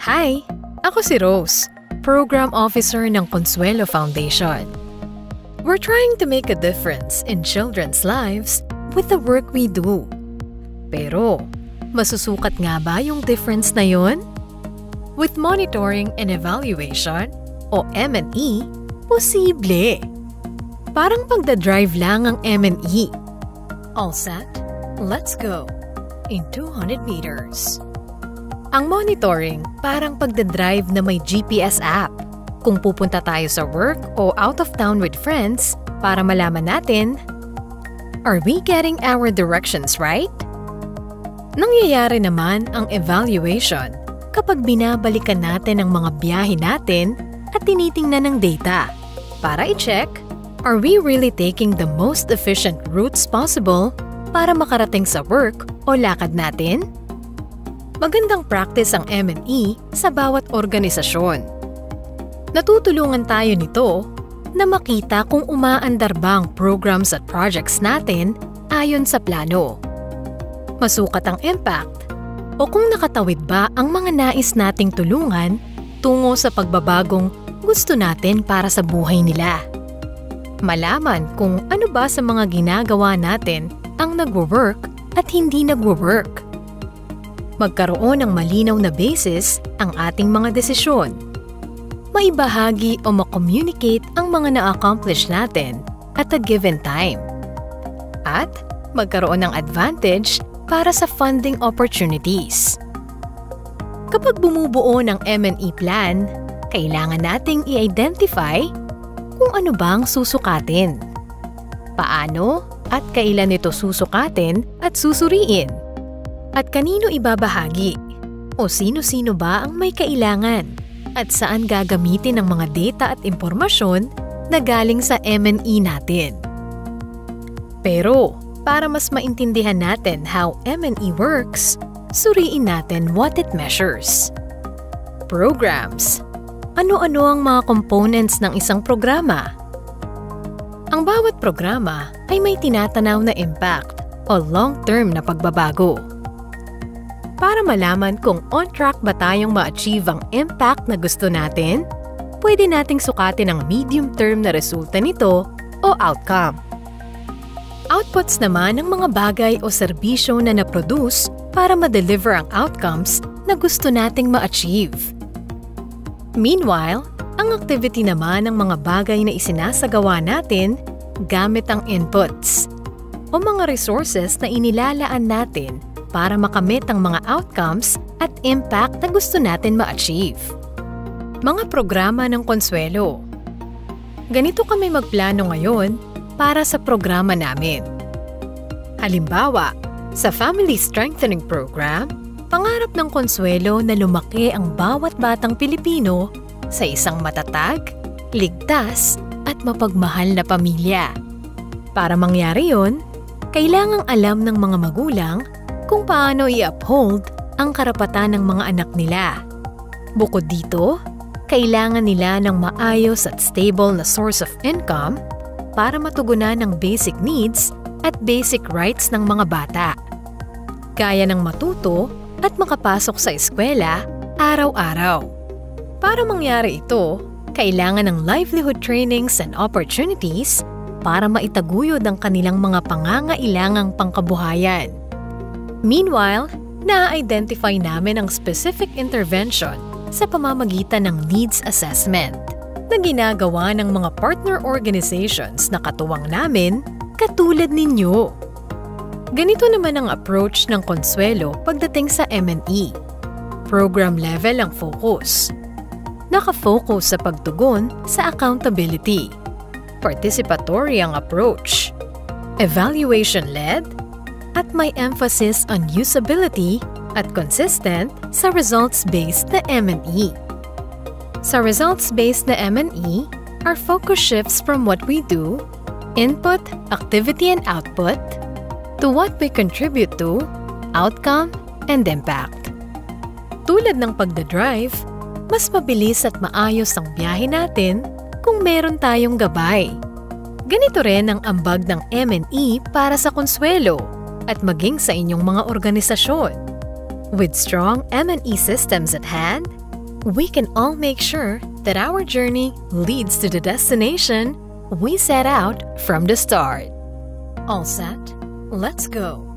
Hi! Ako si Rose, Program Officer ng Consuelo Foundation. We're trying to make a difference in children's lives with the work we do. Pero, masusukat nga ba yung difference na yun? With monitoring and evaluation, o M&E, posible. Parang pagdadrive lang ang M&E. All set? Let's go! In 200 meters. Ang monitoring, parang pagdadrive na may GPS app. Kung pupunta tayo sa work o out of town with friends, para malaman natin, are we getting our directions right? Nangyayari naman ang evaluation kapag binabalikan natin ang mga biyahe natin at tinitingnan ng data para i-check, are we really taking the most efficient routes possible para makarating sa work o lakad natin? Magandang practice ang M&E sa bawat organisasyon. Natutulungan tayo nito na makita kung umaandar ba ang programs at projects natin ayon sa plano. Masukat ang impact o kung nakatawid ba ang mga nais nating tulungan tungo sa pagbabagong gusto natin para sa buhay nila. Malaman kung ano ba sa mga ginagawa natin ang nagwo-work at hindi nagwo-work. Magkaroon ng malinaw na basis ang ating mga desisyon. Maibahagi o makommunicate ang mga na-accomplish natin at a given time. At magkaroon ng advantage para sa funding opportunities. Kapag bumubuo ng M&E plan, kailangan nating i-identify kung ano bang susukatin. Paano at kailan ito susukatin at susuriin? At kanino ibabahagi? O sino-sino ba ang may kailangan? At saan gagamitin ang mga data at impormasyon na galing sa M&E natin? Pero, para mas maintindihan natin how M&E works, suriin natin what it measures. Programs. Ano-ano ang mga components ng isang programa? Ang bawat programa ay may tinatanaw na impact o long-term na pagbabago. Para malaman kung on track ba tayong ma-achieve ang impact na gusto natin, pwede nating sukatin ang medium-term na resulta nito o outcome. Outputs naman ng mga bagay o serbisyo na na-produce para ma-deliver ang outcomes na gusto nating ma-achieve. Meanwhile, ang activity naman ng mga bagay na isinasagawa natin gamit ang inputs o mga resources na inilalaan natin para makamit ang mga outcomes at impact na gusto natin ma-achieve. Mga programa ng Consuelo. Ganito kami magplano ngayon para sa programa namin. Halimbawa, sa Family Strengthening Program, pangarap ng Consuelo na lumaki ang bawat batang Pilipino sa isang matatag, ligtas at mapagmahal na pamilya. Para mangyari yon, kailangang alam ng mga magulang kung paano i-uphold ang karapatan ng mga anak nila. Bukod dito, kailangan nila ng maayos at stable na source of income para matugunan ang basic needs at basic rights ng mga bata. Kaya ng matuto at makapasok sa eskwela araw-araw. Para mangyari ito, kailangan ng livelihood trainings and opportunities para maitaguyod ang kanilang mga pangangailangang pangkabuhayan. Meanwhile, na-identify namin ang specific intervention sa pamamagitan ng needs assessment na ginagawa ng mga partner organizations na katuwang namin katulad ninyo. Ganito naman ang approach ng Consuelo pagdating sa M&E. Program level ang focus. Nakafocus sa pagtugon sa accountability. Participatory ang approach. Evaluation-led at may emphasis on usability at consistent sa results-based na M&E. Sa results-based na M&E, our focus shifts from what we do, input, activity, and output, to what we contribute to, outcome, and impact. Tulad ng pagdadrive, mas mabilis at maayos ang biyahe natin kung meron tayong gabay. Ganito rin ang ambag ng M&E para sa Consuelo at maging sa inyong mga organisasyon. With strong M&E systems at hand, we can all make sure that our journey leads to the destination we set out from the start. All set? Let's go.